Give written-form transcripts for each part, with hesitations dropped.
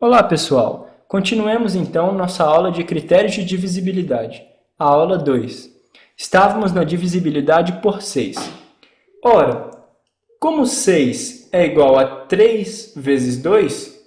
Olá, pessoal! Continuemos então nossa aula de critérios de divisibilidade, a aula 2. Estávamos na divisibilidade por 6. Ora, como 6 é igual a 3 vezes 2,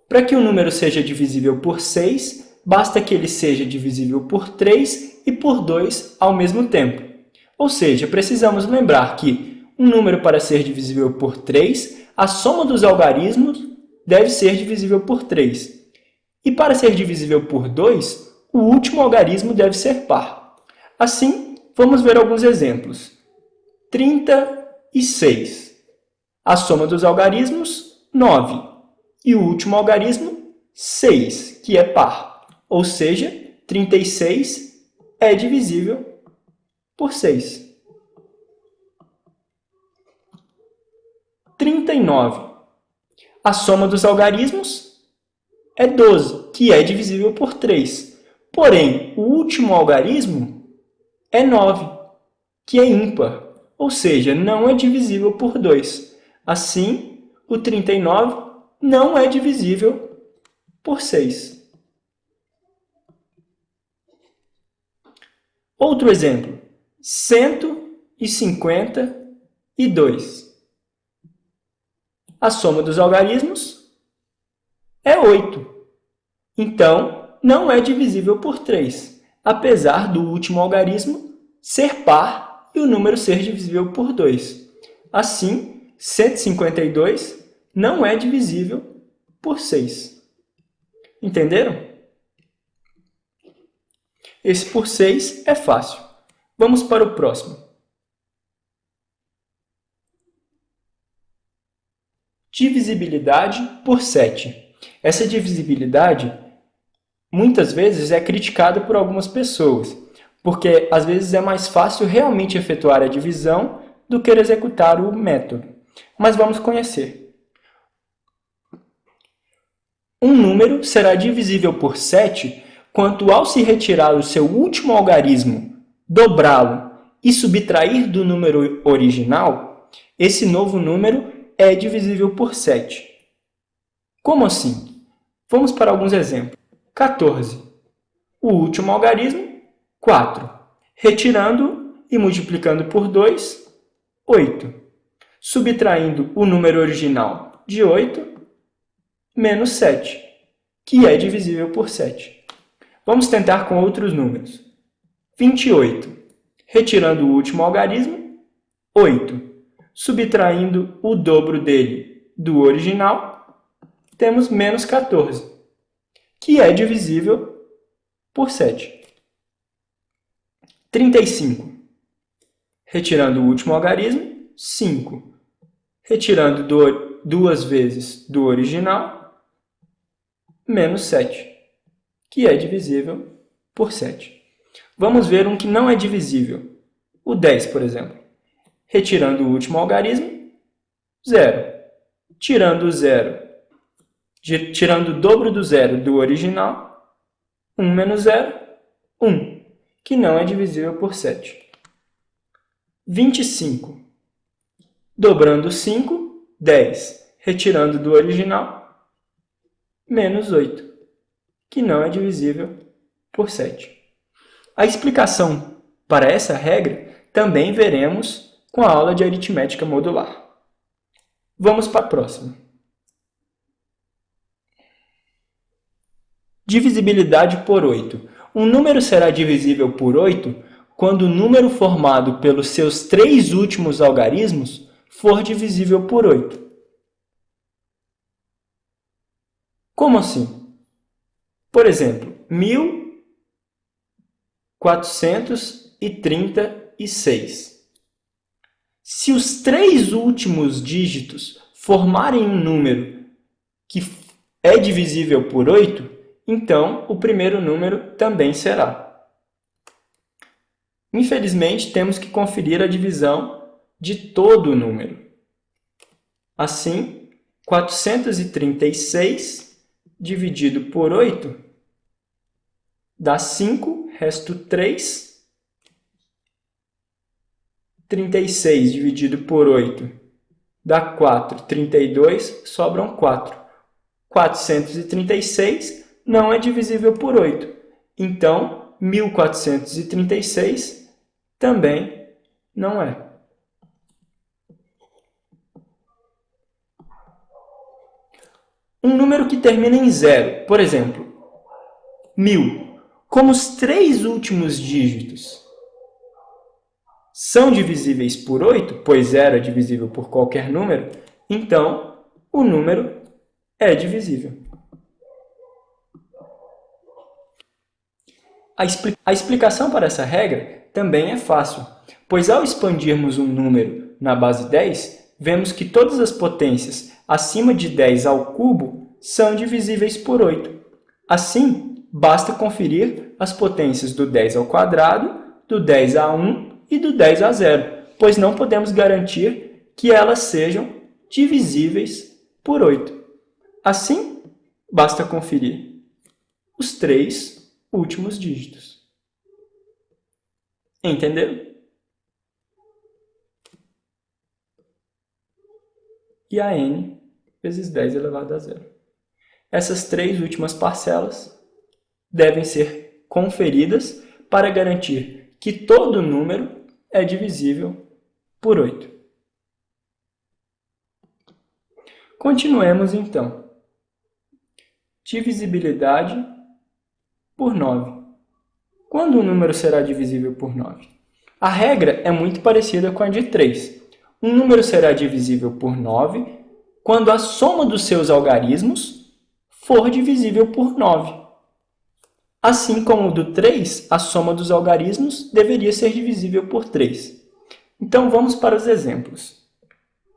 para que o número seja divisível por 6, basta que ele seja divisível por 3 e por 2 ao mesmo tempo. Ou seja, precisamos lembrar que um número para ser divisível por 3, a soma dos algarismos deve ser divisível por 3. E para ser divisível por 2, o último algarismo deve ser par. Assim, vamos ver alguns exemplos. 36. A soma dos algarismos, 9. E o último algarismo, 6, que é par. Ou seja, 36 é divisível por 6. 39. A soma dos algarismos é 12, que é divisível por 3. Porém, o último algarismo é 9, que é ímpar, ou seja, não é divisível por 2. Assim, o 39 não é divisível por 6. Outro exemplo, 152. A soma dos algarismos é 8. Então, não é divisível por 3, apesar do último algarismo ser par e o número ser divisível por 2. Assim, 152 não é divisível por 6. Entenderam? Esse por 6 é fácil. Vamos para o próximo. Divisibilidade por 7. Essa divisibilidade muitas vezes é criticada por algumas pessoas, porque às vezes é mais fácil realmente efetuar a divisão do que executar o método. Mas vamos conhecer. Um número será divisível por 7 quando, ao se retirar o seu último algarismo, dobrá-lo e subtrair do número original, esse novo número é divisível por 7. Como assim? Vamos para alguns exemplos. 14. O último algarismo, 4. Retirando e multiplicando por 2, 8. Subtraindo o número original de 8, menos 7, que é divisível por 7. Vamos tentar com outros números. 28. Retirando o último algarismo, 8. Subtraindo o dobro dele do original, temos menos 14, que é divisível por 7. 35. Retirando o último algarismo, 5. Retirando 2 vezes do original, menos 7, que é divisível por 7. Vamos ver um que não é divisível. O 10, por exemplo. Retirando o último algarismo, 0. Tirando o zero, tirando o dobro do zero do original, 1 menos 0, 1, que não é divisível por 7. 25. Dobrando 5, 10. Retirando do original, menos 8, que não é divisível por 7. A explicação para essa regra também veremos com a aula de aritmética modular. Vamos para a próxima. Divisibilidade por 8. Um número será divisível por 8 quando o número formado pelos seus 3 últimos algarismos for divisível por 8. Como assim? Por exemplo, 1436. Se os 3 últimos dígitos formarem um número que é divisível por 8, então o primeiro número também será. Infelizmente, temos que conferir a divisão de todo o número. Assim, 436 dividido por 8 dá 5, resto 3. 36 dividido por 8 dá 4. 32, sobram 4. 436 não é divisível por 8. Então, 1436 também não é. Um número que termina em zero, por exemplo, 1000, como os 3 últimos dígitos são divisíveis por 8, pois 0 é divisível por qualquer número, então o número é divisível. A explicação para essa regra também é fácil, pois ao expandirmos um número na base 10, vemos que todas as potências acima de 10 ao cubo são divisíveis por 8. Assim, basta conferir as potências do 10 ao quadrado, do 10 a 1 e do 10 a 0, pois não podemos garantir que elas sejam divisíveis por 8. Assim, basta conferir os 3 últimos dígitos. Entenderam? E a n vezes 10 elevado a 0. Essas 3 últimas parcelas devem ser conferidas para garantir que todo número é divisível por 8. Continuemos, então. Divisibilidade por 9. Quando um número será divisível por 9? A regra é muito parecida com a de 3. Um número será divisível por 9 quando a soma dos seus algarismos for divisível por 9. Assim como o do 3, a soma dos algarismos deveria ser divisível por 3. Então, vamos para os exemplos.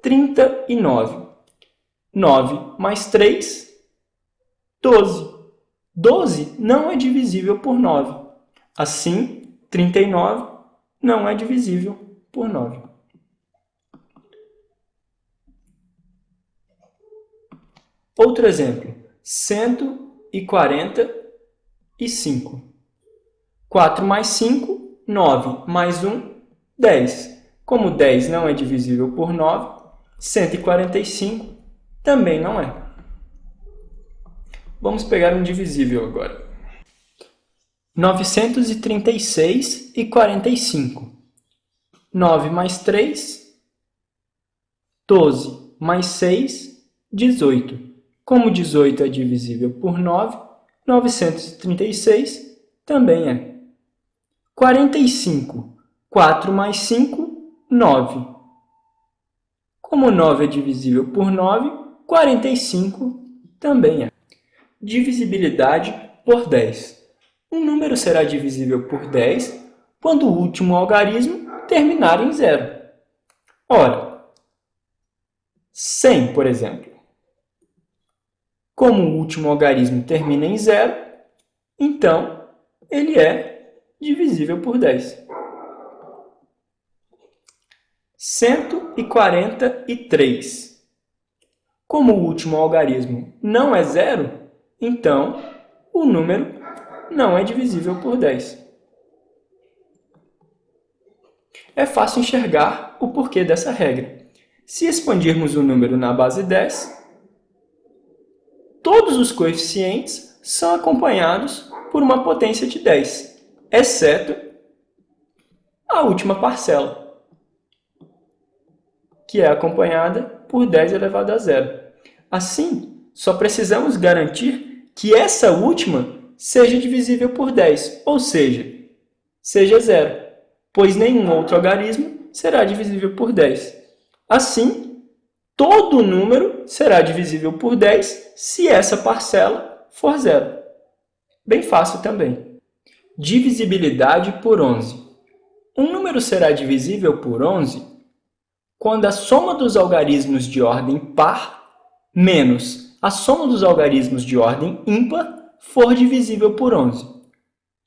39. 9 mais 3, 12. 12 não é divisível por 9. Assim, 39 não é divisível por 9. Outro exemplo. 145. 4 mais 5, 9 mais 1, 10. Como 10 não é divisível por 9, 145 também não é. Vamos pegar um divisível agora. 936 e 45. 9 mais 3, 12 mais 6, 18. Como 18 é divisível por 9, 936 também é. 45. 4 mais 5, 9. Como 9 é divisível por 9, 45 também é. Divisibilidade por 10. Um número será divisível por 10 quando o último algarismo terminar em zero. Ora, 100, por exemplo. Como o último algarismo termina em zero, então ele é divisível por 10. 143. Como o último algarismo não é zero, então o número não é divisível por 10. É fácil enxergar o porquê dessa regra. Se expandirmos o número na base 10, todos os coeficientes são acompanhados por uma potência de 10, exceto a última parcela, que é acompanhada por 10 elevado a 0. Assim, só precisamos garantir que essa última seja divisível por 10, ou seja 0, pois nenhum outro algarismo será divisível por 10. Assim, todo número será divisível por 10 se essa parcela for 0. Bem fácil também. Divisibilidade por 11. Um número será divisível por 11 quando a soma dos algarismos de ordem par menos a soma dos algarismos de ordem ímpar for divisível por 11.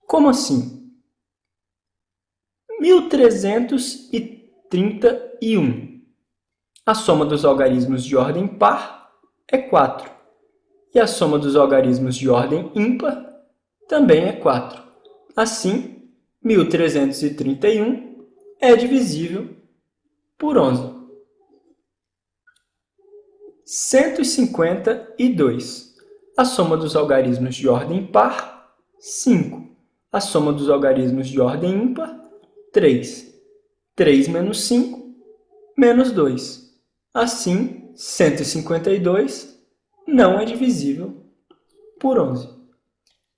Como assim? 1331. A soma dos algarismos de ordem par é 4. E a soma dos algarismos de ordem ímpar também é 4. Assim, 1331 é divisível por 11. 152. A soma dos algarismos de ordem par, 5. A soma dos algarismos de ordem ímpar, 3. 3 menos 5, menos 2. Assim, 152 não é divisível por 11.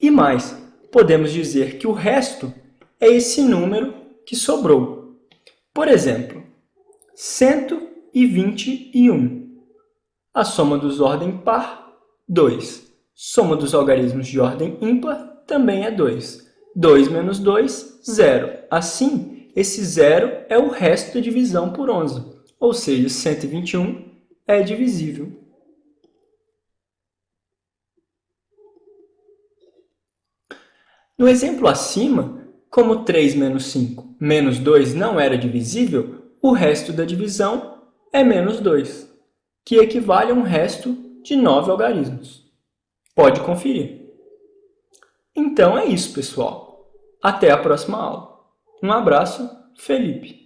E mais, podemos dizer que o resto é esse número que sobrou. Por exemplo, 121. A soma dos ordem par, 2. Soma dos algarismos de ordem ímpar também é 2. 2 menos 2, 0. Assim, esse 0 é o resto da divisão por 11, ou seja, 121 é divisível. No exemplo acima, como 3 menos 5 menos 2 não era divisível, o resto da divisão é menos 2, que equivale a um resto de 9 algarismos. Pode conferir. Então é isso, pessoal. Até a próxima aula. Um abraço, Felipe.